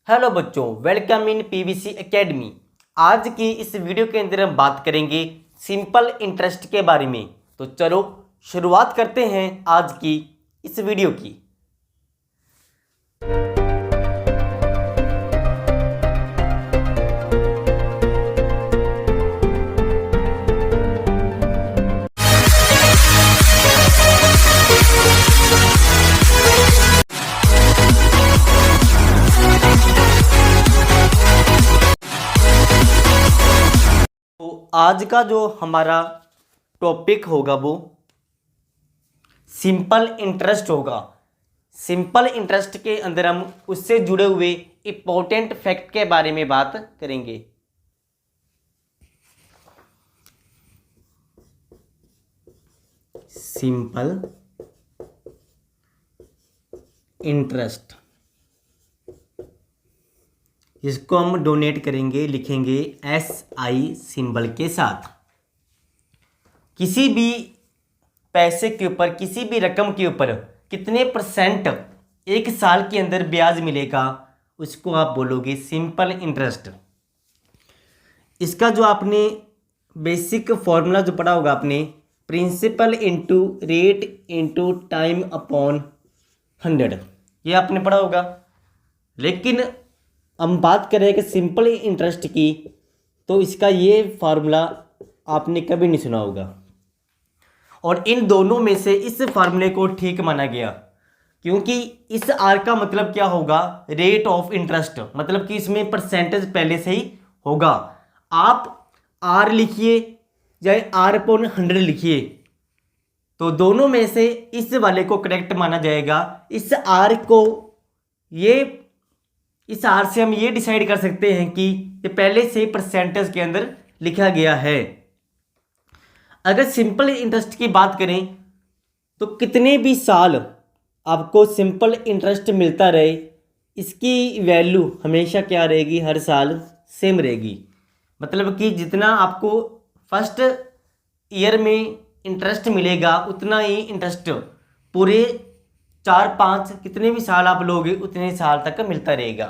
Hello बच्चों, welcome in PVC academy. आज की इस वीडियो के अंदर हम बात करेंगे सिंपल इंटरेस्ट के बारे में। तो चलो शुरुआत करते हैं आज की इस वीडियो की। तो आज का जो हमारा टॉपिक होगा वो सिंपल इंटरेस्ट होगा। सिंपल इंटरेस्ट के अंदर हम उससे जुड़े हुए इंपॉर्टेंट फैक्ट के बारे में बात करेंगे। सिंपल इंटरेस्ट, इसको हम डोनेट करेंगे, लिखेंगे SI सिंबल के साथ। किसी भी पैसे के ऊपर, किसी भी रकम के ऊपर कितने परसेंट एक साल के अंदर ब्याज मिलेगा, उसको आप बोलोगे सिंपल इंटरेस्ट। इसका जो आपने बेसिक फॉर्मूला जो पढ़ा होगा आपने, principal into rate into time upon 100, ये आपने पढ़ा होगा। लेकिन हम बात करें कि सिंपल इंटरेस्ट की, तो इसका ये फार्मूला आपने कभी नहीं सुना होगा। और इन दोनों में से इस फार्मूले को ठीक माना गया, क्योंकि इस आर का मतलब क्या होगा, रेट ऑफ इंटरेस्ट, मतलब कि इसमें परसेंटेज पहले से ही होगा। आप आर लिखिए चाहे R/100 लिखिए, तो दोनों में से इस वाले को करेक्ट माना जाएगा। इस आर को, ये इस आर से हम ये डिसाइड कर सकते हैं कि ये पहले से परसेंटेज के अंदर लिखा गया है। अगर सिंपल इंटरेस्ट की बात करें तो कितने भी साल आपको सिंपल इंटरेस्ट मिलता रहे, इसकी वैल्यू हमेशा क्या रहेगी, हर साल सेम रहेगी। मतलब कि जितना आपको फर्स्ट ईयर में इंटरेस्ट मिलेगा, उतना ही इंटरेस्ट पूरे 4-5 कितने भी साल आप लोगे उतने साल तक मिलता रहेगा।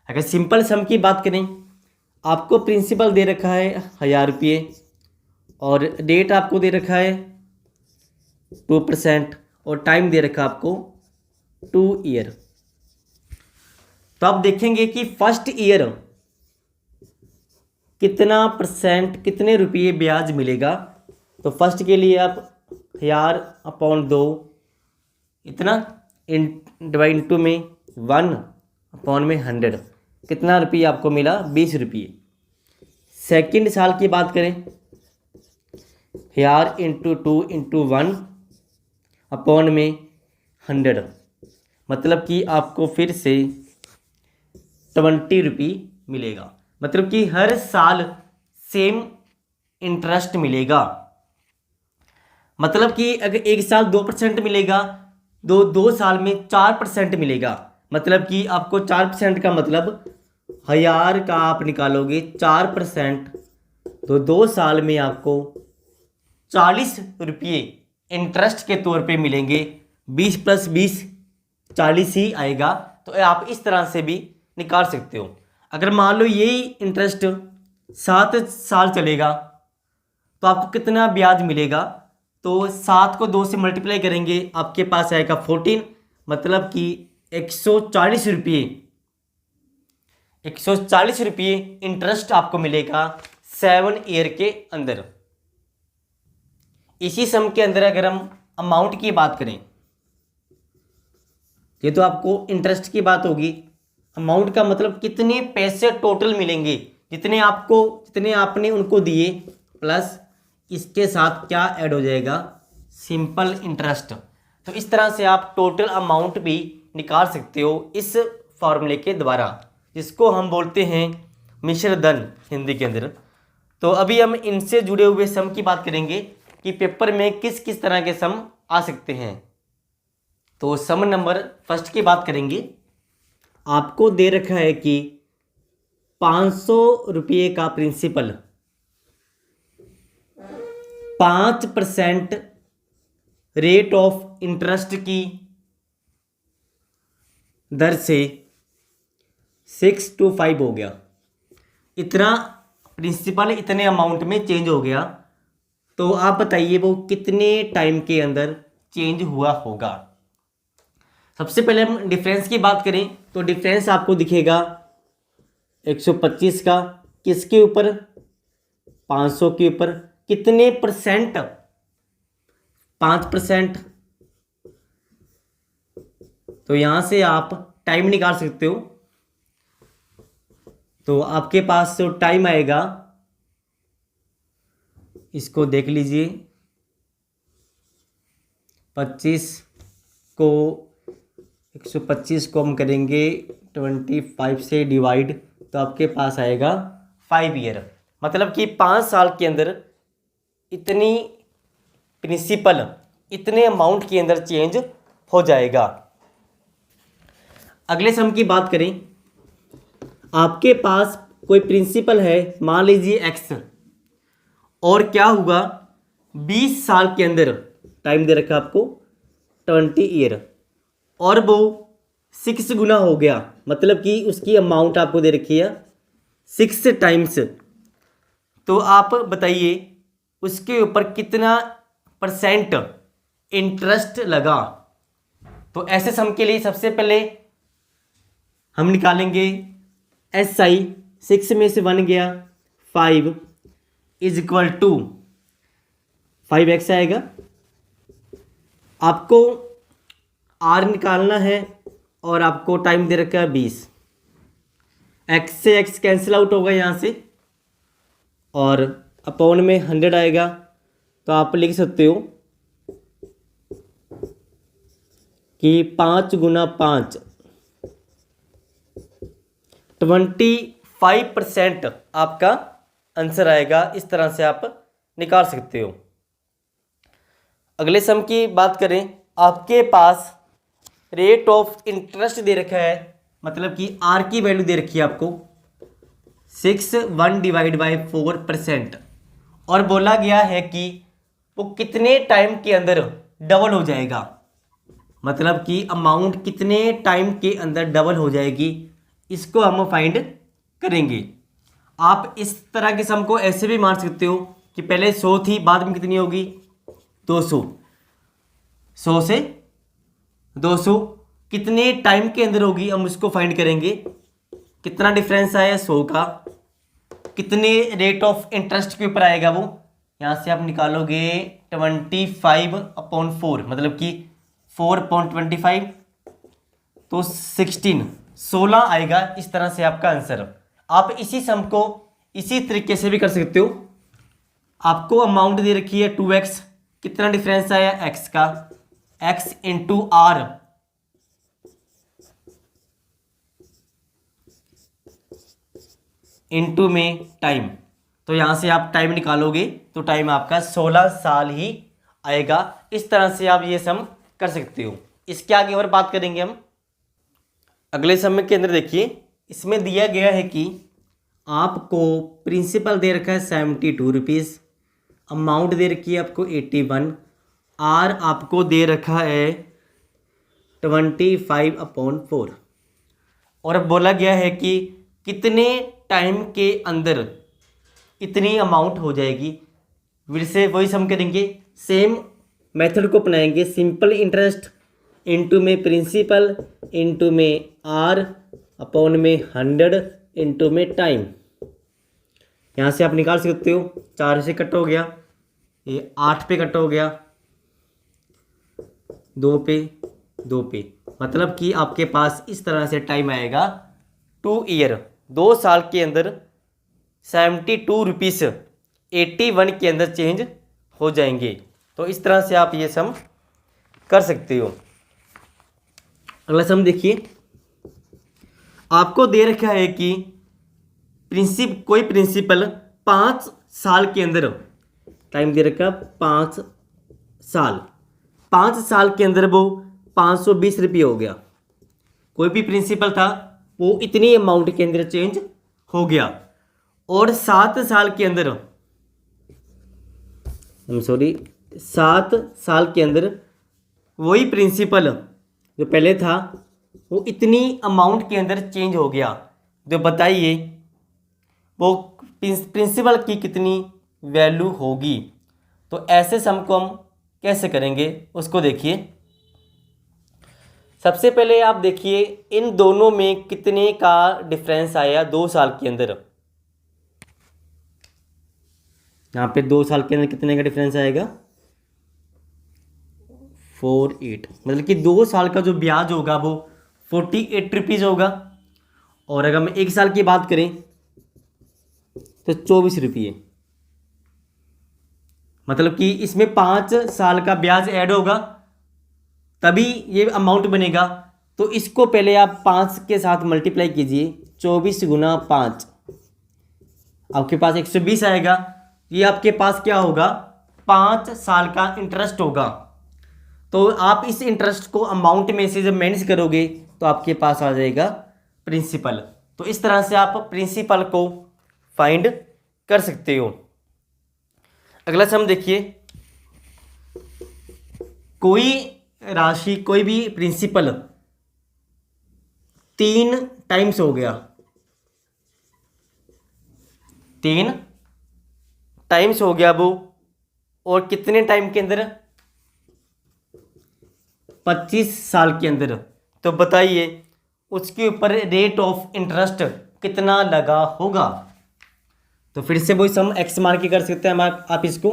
अगर सिंपल सम की बात करें, आपको प्रिंसिपल दे रखा है 1000 रुपये और डेट आपको दे रखा है 2% और टाइम दे रखा आपको 2 ईयर। तो आप देखेंगे कि फर्स्ट ईयर कितना परसेंट, कितने रुपये ब्याज मिलेगा। तो फर्स्ट के लिए आप 1000/2 इतना डिवाइड टू में 1/100, कितना रुपये आपको मिला, 20 रुपये। सेकेंड साल की बात करें, 1000 × 2 × 1/100, मतलब कि आपको फिर से 20 रुपये मिलेगा। मतलब कि हर साल सेम इंटरेस्ट मिलेगा। मतलब कि अगर एक साल 2% मिलेगा, दो साल में 4% मिलेगा। मतलब कि आपको 4% का मतलब 1000 का आप निकालोगे 4%, तो 2 साल में आपको 40 रुपये इंटरेस्ट के तौर पे मिलेंगे। 20 + 20 40 ही आएगा। तो आप इस तरह से भी निकाल सकते हो। अगर मान लो यही इंटरेस्ट 7 साल चलेगा, तो आपको कितना ब्याज मिलेगा, तो 7 को 2 से मल्टीप्लाई करेंगे, आपके पास आएगा 14, मतलब कि 140 रुपये, 140 रुपये इंटरेस्ट आपको मिलेगा 7 ईयर के अंदर। इसी सम के अंदर अगर हम अमाउंट की बात करें, ये तो आपको इंटरेस्ट की बात होगी। अमाउंट का मतलब कितने पैसे टोटल मिलेंगे, जितने आपने उनको दिए, प्लस इसके साथ क्या ऐड हो जाएगा, सिंपल इंटरेस्ट। तो इस तरह से आप टोटल अमाउंट भी निकाल सकते हो इस फॉर्मूले के द्वारा, जिसको हम बोलते हैं मिश्र धन हिंदी के अंदर। तो अभी हम इनसे जुड़े हुए सम की बात करेंगे कि पेपर में किस किस तरह के सम आ सकते हैं। तो सम नंबर फर्स्ट की बात करेंगे। आपको दे रखा है कि 500 रुपये का प्रिंसिपल 5% रेट ऑफ इंटरेस्ट की दर से 625 हो गया। इतना प्रिंसिपल इतने अमाउंट में चेंज हो गया, तो आप बताइए वो कितने टाइम के अंदर चेंज हुआ होगा। सबसे पहले हम डिफरेंस की बात करें तो डिफरेंस आपको दिखेगा 125 का किसके ऊपर, 500 के ऊपर। कितने परसेंट, 5%। तो यहां से आप टाइम निकाल सकते हो। तो आपके पास जो टाइम आएगा, इसको देख लीजिए, 25 को 125 को हम करेंगे 25 से डिवाइड, तो आपके पास आएगा 5 ईयर। मतलब कि 5 साल के अंदर इतनी प्रिंसिपल इतने अमाउंट के अंदर चेंज हो जाएगा। अगले सम की बात करें, आपके पास कोई प्रिंसिपल है, मान लीजिए x, और क्या हुआ 20 साल के अंदर, टाइम दे रखा आपको 20 ईयर, और वो 6 गुना हो गया। मतलब कि उसकी अमाउंट आपको दे रखी है 6 टाइम्स। तो आप बताइए उसके ऊपर कितना परसेंट इंटरेस्ट लगा। तो ऐसे सम के लिए सबसे पहले हम निकालेंगे SI, 6 में से 1 गया 5 इज इक्वल टू 5x आएगा। आपको R निकालना है और आपको टाइम दे रखा है 20। x से x कैंसिल आउट होगा यहाँ से, और अपॉन में 100 आएगा। तो आप लिख सकते हो कि 5 गुना 5 25% आपका आंसर आएगा। इस तरह से आप निकाल सकते हो। अगले सम की बात करें, आपके पास रेट ऑफ इंटरेस्ट दे रखा है, मतलब कि R की वैल्यू दे रखी है आपको 1 डिवाइड बाई 4%, और बोला गया है कि वो कितने टाइम के अंदर डबल हो जाएगा। मतलब कि अमाउंट कितने टाइम के अंदर डबल हो जाएगी, इसको हम फाइंड करेंगे। आप इस तरह के सम को ऐसे भी मान सकते हो कि पहले 100 थी, बाद में कितनी होगी 200, 100 से 200 कितने टाइम के अंदर होगी, हम उसको फाइंड करेंगे। कितना डिफरेंस आया 100 का, कितने रेट ऑफ इंटरेस्ट के ऊपर आएगा वो, यहाँ से आप निकालोगे 25/4, मतलब कि 4.25, तो 16 आएगा। इस तरह से आपका आंसर। आप इसी सम को इसी तरीके से भी कर सकते हो। आपको अमाउंट दे रखी है 2x, कितना डिफरेंस आया x का, x इंटू R, इंटू में टाइम। तो यहां से आप टाइम निकालोगे तो टाइम आपका 16 साल ही आएगा। इस तरह से आप ये सम कर सकते हो। इसके आगे और बात करेंगे हम। अगले सम के अंदर देखिए, इसमें दिया गया है कि आपको प्रिंसिपल दे रखा है 72 रुपीज़, अमाउंट दे रखी है आपको 81, R आपको दे रखा है 25/4, और अब बोला गया है कि कितने टाइम के अंदर इतनी अमाउंट हो जाएगी। फिर से वही सम करेंगे, सेम मेथड को अपनाएंगे। सिंपल इंटरेस्ट इंटू में प्रिंसिपल इंटू में R अपॉन में 100 इंटू में टाइम। यहाँ से आप निकाल सकते हो, 4 से कट हो गया, ये 8 पे कट हो गया, 2 पे 2 पे, मतलब कि आपके पास इस तरह से टाइम आएगा 2 ईयर, 2 साल के अंदर 72 रुपीज़ 81 के अंदर चेंज हो जाएंगे। तो इस तरह से आप ये सम कर सकते हो। अगला सम देखिए, आपको दे रखा है कि कोई प्रिंसिपल 5 साल के अंदर, टाइम दे रखा 5 साल, 5 साल के अंदर वो 520 रुपये हो गया। कोई भी प्रिंसिपल था वो इतनी अमाउंट के अंदर चेंज हो गया। और 7 साल के अंदर, 7 साल के अंदर वही प्रिंसिपल जो पहले था वो इतनी अमाउंट के अंदर चेंज हो गया। तो बताइए वो प्रिंसिपल की कितनी वैल्यू होगी। तो ऐसे सम को हम कैसे करेंगे उसको देखिए। सबसे पहले आप देखिए इन दोनों में कितने का डिफरेंस आया 2 साल के अंदर। यहाँ पे 2 साल के अंदर कितने का डिफरेंस आएगा 48, मतलब कि 2 साल का जो ब्याज होगा वो 48 रुपीज़ होगा। और अगर हम 1 साल की बात करें तो 24 रुपये, मतलब कि इसमें 5 साल का ब्याज ऐड होगा तभी ये अमाउंट बनेगा। तो इसको पहले आप 5 के साथ मल्टीप्लाई कीजिए, 24 गुना 5 आपके पास 120 आएगा। ये आपके पास क्या होगा 5 साल का इंटरेस्ट होगा। तो आप इस इंटरेस्ट को अमाउंट में से जब माइनस करोगे तो आपके पास आ जाएगा प्रिंसिपल। तो इस तरह से आप प्रिंसिपल को फाइंड कर सकते हो। अगला सम देखिए, कोई राशि कोई भी प्रिंसिपल 3 टाइम्स हो गया, 3 टाइम्स हो गया वो, और कितने टाइम के अंदर 25 साल के अंदर। तो बताइए उसके ऊपर रेट ऑफ इंटरेस्ट कितना लगा होगा। तो फिर से वही सम एक्स मार के कर सकते हैं हम आप इसको।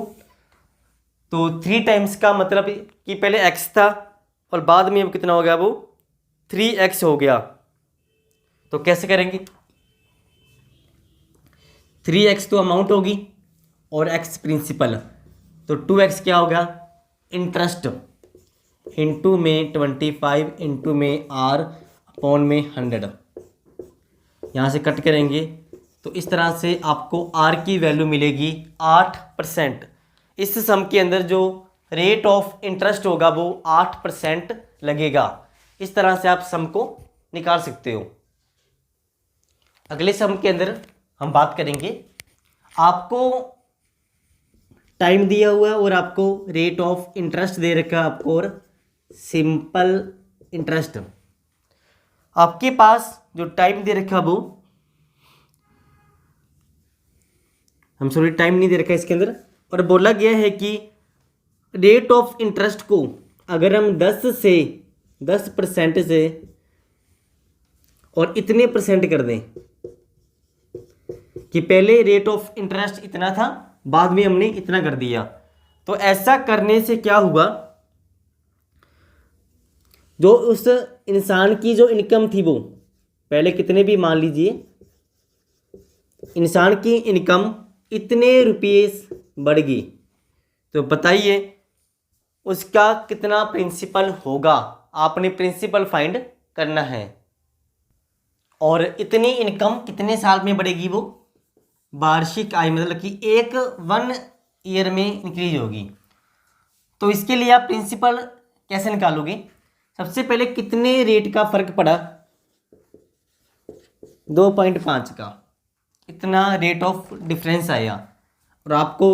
तो 3 टाइम्स का मतलब कि पहले x था और बाद में अब कितना हो गया वो 3x हो गया। तो कैसे करेंगे 3x तो अमाउंट होगी और x प्रिंसिपल, तो 2x क्या होगा इंटरेस्ट, इंटू में 25 इंटू में r अपॉन में 100। यहाँ से कट करेंगे तो इस तरह से आपको r की वैल्यू मिलेगी 8%। इस सम के अंदर जो रेट ऑफ इंटरेस्ट होगा वो 8% लगेगा। इस तरह से आप सम को निकाल सकते हो। अगले सम के अंदर हम बात करेंगे, आपको टाइम दिया हुआ है और आपको रेट ऑफ इंटरेस्ट दे रखा है आपको, और सिंपल इंटरेस्ट। आपके पास जो टाइम दे रखा वो टाइम नहीं दे रखा इसके अंदर, और बोला गया है कि रेट ऑफ इंटरेस्ट को अगर हम 10% से और इतने परसेंट कर दें कि पहले रेट ऑफ इंटरेस्ट इतना था बाद में हमने इतना कर दिया, तो ऐसा करने से क्या हुआ, जो उस इंसान की जो इनकम थी वो पहले कितने भी मान लीजिए इंसान की इनकम इतने रुपये बढ़ गई। तो बताइए उसका कितना प्रिंसिपल होगा, आपने प्रिंसिपल फाइंड करना है। और इतनी इनकम कितने साल में बढ़ेगी, वो वार्षिक आय, मतलब कि 1 ईयर में इंक्रीज होगी। तो इसके लिए आप प्रिंसिपल कैसे निकालोगे, सबसे पहले कितने रेट का फर्क पड़ा 2.5 का, इतना रेट ऑफ डिफरेंस आया। और आपको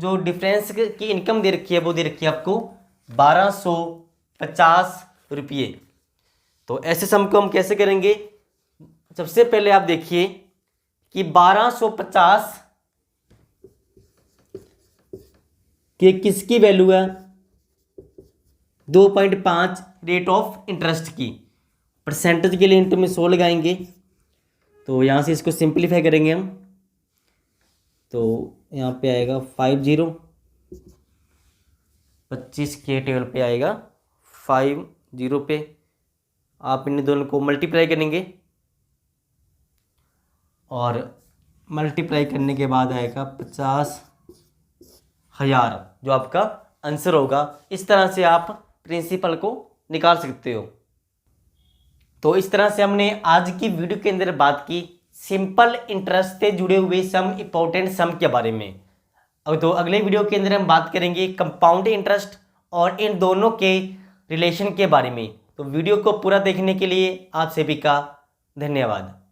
जो डिफरेंस की इनकम दे रखी है वो दे रखी है आपको 1250 रुपये। तो ऐसे सम को हम कैसे करेंगे, सबसे पहले आप देखिए कि 1250 कि किसकी वैल्यू है 2.5 रेट ऑफ इंटरेस्ट की, परसेंटेज के लिए इंटू में 100 लगाएंगे। तो यहाँ से इसको सिंप्लीफाई करेंगे हम, तो यहाँ पे आएगा 50, 25 के टेबल पे आएगा 50 पे, आप इन दोनों को मल्टीप्लाई करेंगे और मल्टीप्लाई करने के बाद आएगा 50,000 जो आपका आंसर होगा। इस तरह से आप प्रिंसिपल को निकाल सकते हो। तो इस तरह से हमने आज की वीडियो के अंदर बात की सिंपल इंटरेस्ट से जुड़े हुए सम, इंपॉर्टेंट सम के बारे में। अब तो अगले वीडियो के अंदर हम बात करेंगे कंपाउंड इंटरेस्ट और इन दोनों के रिलेशन के बारे में। तो वीडियो को पूरा देखने के लिए आप सभी का धन्यवाद।